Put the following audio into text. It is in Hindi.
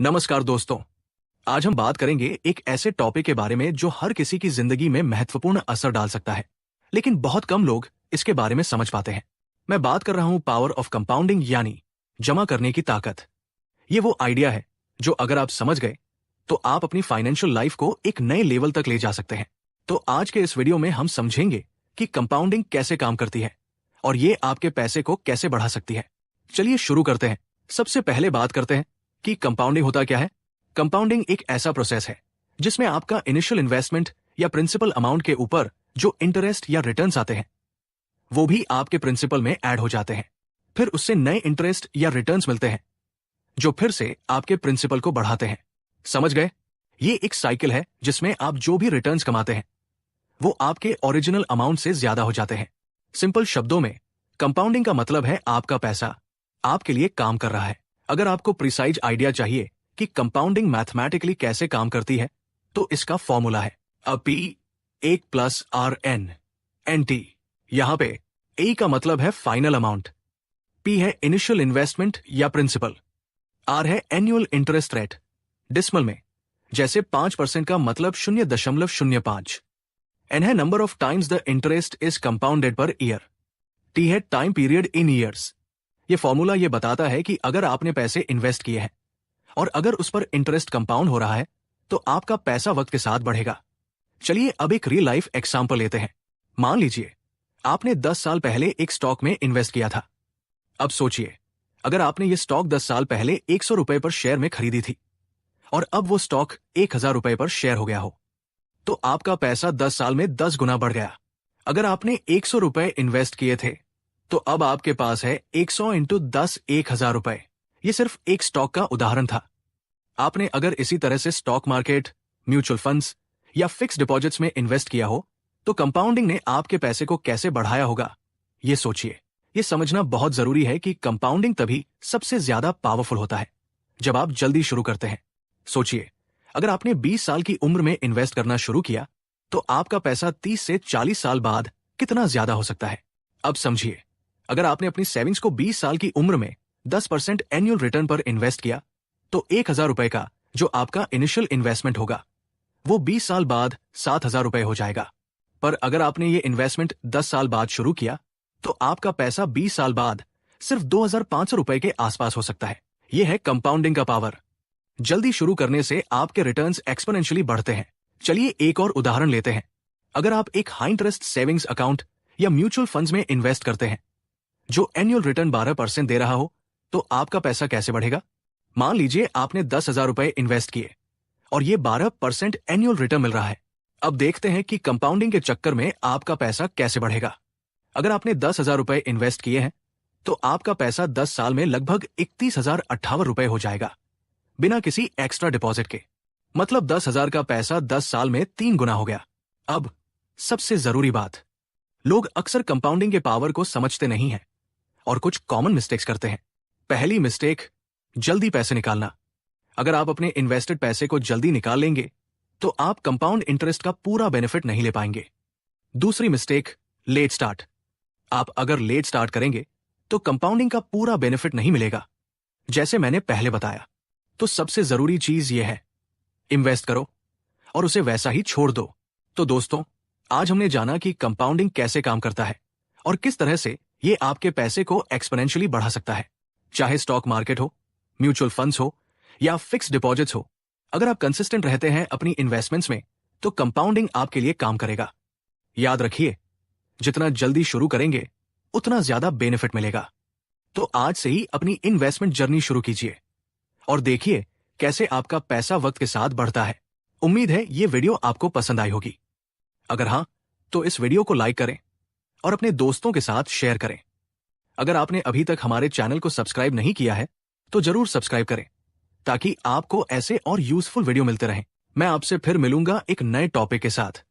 नमस्कार दोस्तों। आज हम बात करेंगे एक ऐसे टॉपिक के बारे में जो हर किसी की जिंदगी में महत्वपूर्ण असर डाल सकता है, लेकिन बहुत कम लोग इसके बारे में समझ पाते हैं। मैं बात कर रहा हूं पावर ऑफ कंपाउंडिंग, यानी जमा करने की ताकत। ये वो आइडिया है जो अगर आप समझ गए तो आप अपनी फाइनेंशियल लाइफ को एक नए लेवल तक ले जा सकते हैं। तो आज के इस वीडियो में हम समझेंगे कि कंपाउंडिंग कैसे काम करती है और ये आपके पैसे को कैसे बढ़ा सकती है। चलिए शुरू करते हैं। सबसे पहले बात करते हैं कि कंपाउंडिंग होता क्या है। कंपाउंडिंग एक ऐसा प्रोसेस है जिसमें आपका इनिशियल इन्वेस्टमेंट या प्रिंसिपल अमाउंट के ऊपर जो इंटरेस्ट या रिटर्न्स आते हैं वो भी आपके प्रिंसिपल में ऐड हो जाते हैं। फिर उससे नए इंटरेस्ट या रिटर्न्स मिलते हैं जो फिर से आपके प्रिंसिपल को बढ़ाते हैं। समझ गए? ये एक साइकिल है जिसमें आप जो भी रिटर्न्स कमाते हैं वो आपके ओरिजिनल अमाउंट से ज्यादा हो जाते हैं। सिंपल शब्दों में कंपाउंडिंग का मतलब है आपका पैसा आपके लिए काम कर रहा है। अगर आपको प्रिसाइज आइडिया चाहिए कि कंपाउंडिंग मैथमेटिकली कैसे काम करती है तो इसका फॉर्मूला है P 1 + RN NT। यहां पे A का मतलब है फाइनल अमाउंट, P है इनिशियल इन्वेस्टमेंट या प्रिंसिपल, R है एनुअल इंटरेस्ट रेट डिसमल में, जैसे 5% का मतलब 0.05, N है number of times the interest is compounded per year, T है टाइम पीरियड इन ईयर्स। ये फॉर्मूला ये बताता है कि अगर आपने पैसे इन्वेस्ट किए हैं और अगर उस पर इंटरेस्ट कंपाउंड हो रहा है तो आपका पैसा वक्त के साथ बढ़ेगा। चलिए अब एक रियल लाइफ एग्जांपल लेते हैं। मान लीजिए आपने 10 साल पहले एक स्टॉक में इन्वेस्ट किया था। अब सोचिए अगर आपने ये स्टॉक 10 साल पहले 100 रुपए पर शेयर में खरीदी थी और अब वो स्टॉक 1000 रुपए पर शेयर हो गया हो, तो आपका पैसा 10 साल में 10 गुना बढ़ गया। अगर आपने 100 रुपए इन्वेस्ट किए थे तो अब आपके पास है 100 × 10 1000 रुपए। ये सिर्फ एक स्टॉक का उदाहरण था। आपने अगर इसी तरह से स्टॉक मार्केट, म्यूचुअल फंड्स या फिक्स डिपॉजिट्स में इन्वेस्ट किया हो तो कंपाउंडिंग ने आपके पैसे को कैसे बढ़ाया होगा, ये सोचिए। ये समझना बहुत जरूरी है कि कंपाउंडिंग तभी सबसे ज्यादा पावरफुल होता है जब आप जल्दी शुरू करते हैं। सोचिए अगर आपने 20 साल की उम्र में इन्वेस्ट करना शुरू किया तो आपका पैसा 30 से 40 साल बाद कितना ज्यादा हो सकता है। अब समझिए अगर आपने अपनी सेविंग्स को 20 साल की उम्र में 10% एनुअल रिटर्न पर इन्वेस्ट किया तो 1000 रुपए का जो आपका इनिशियल इन्वेस्टमेंट होगा वो 20 साल बाद 7000 रुपए हो जाएगा। पर अगर आपने ये इन्वेस्टमेंट 10 साल बाद शुरू किया तो आपका पैसा 20 साल बाद सिर्फ 2500 रुपए के आसपास हो सकता है। यह है कंपाउंडिंग का पावर। जल्दी शुरू करने से आपके रिटर्न्स एक्सपोनेंशियली बढ़ते हैं। चलिए एक और उदाहरण लेते हैं। अगर आप एक हाई इंटरेस्ट सेविंग्स अकाउंट या म्यूचुअल फंड्स में इन्वेस्ट करते हैं जो एनुअल रिटर्न 12% दे रहा हो तो आपका पैसा कैसे बढ़ेगा। मान लीजिए आपने 10,000 रुपए इन्वेस्ट किए और ये 12% एनुअल रिटर्न मिल रहा है। अब देखते हैं कि कंपाउंडिंग के चक्कर में आपका पैसा कैसे बढ़ेगा। अगर आपने 10,000 रुपए इन्वेस्ट किए हैं तो आपका पैसा 10 साल में लगभग 31,058 रुपए हो जाएगा बिना किसी एक्स्ट्रा डिपॉजिट के। मतलब 10,000 का पैसा 10 साल में 3 गुना हो गया। अब सबसे जरूरी बात, लोग अक्सर कंपाउंडिंग के पावर को समझते नहीं हैं और कुछ कॉमन मिस्टेक्स करते हैं। पहली मिस्टेक, जल्दी पैसे निकालना। अगर आप अपने इन्वेस्टेड पैसे को जल्दी निकाल लेंगे तो आप कंपाउंड इंटरेस्ट का पूरा बेनिफिट नहीं ले पाएंगे। दूसरी मिस्टेक, लेट स्टार्ट। आप अगर लेट स्टार्ट करेंगे तो कंपाउंडिंग का पूरा बेनिफिट नहीं मिलेगा जैसे मैंने पहले बताया। तो सबसे जरूरी चीज यह है, इन्वेस्ट करो और उसे वैसा ही छोड़ दो। तो दोस्तों, आज हमने जाना कि कंपाउंडिंग कैसे काम करता है और किस तरह से ये आपके पैसे को एक्सपोनेंशियली बढ़ा सकता है। चाहे स्टॉक मार्केट हो, म्यूचुअल फंड्स हो या फिक्स डिपॉजिट्स हो, अगर आप कंसिस्टेंट रहते हैं अपनी इन्वेस्टमेंट्स में तो कंपाउंडिंग आपके लिए काम करेगा। याद रखिए, जितना जल्दी शुरू करेंगे उतना ज्यादा बेनिफिट मिलेगा। तो आज से ही अपनी इन्वेस्टमेंट जर्नी शुरू कीजिए और देखिए कैसे आपका पैसा वक्त के साथ बढ़ता है। उम्मीद है ये वीडियो आपको पसंद आई होगी। अगर हाँ तो इस वीडियो को लाइक करें और अपने दोस्तों के साथ शेयर करें। अगर आपने अभी तक हमारे चैनल को सब्सक्राइब नहीं किया है तो जरूर सब्सक्राइब करें ताकि आपको ऐसे और यूजफुल वीडियो मिलते रहें। मैं आपसे फिर मिलूंगा एक नए टॉपिक के साथ।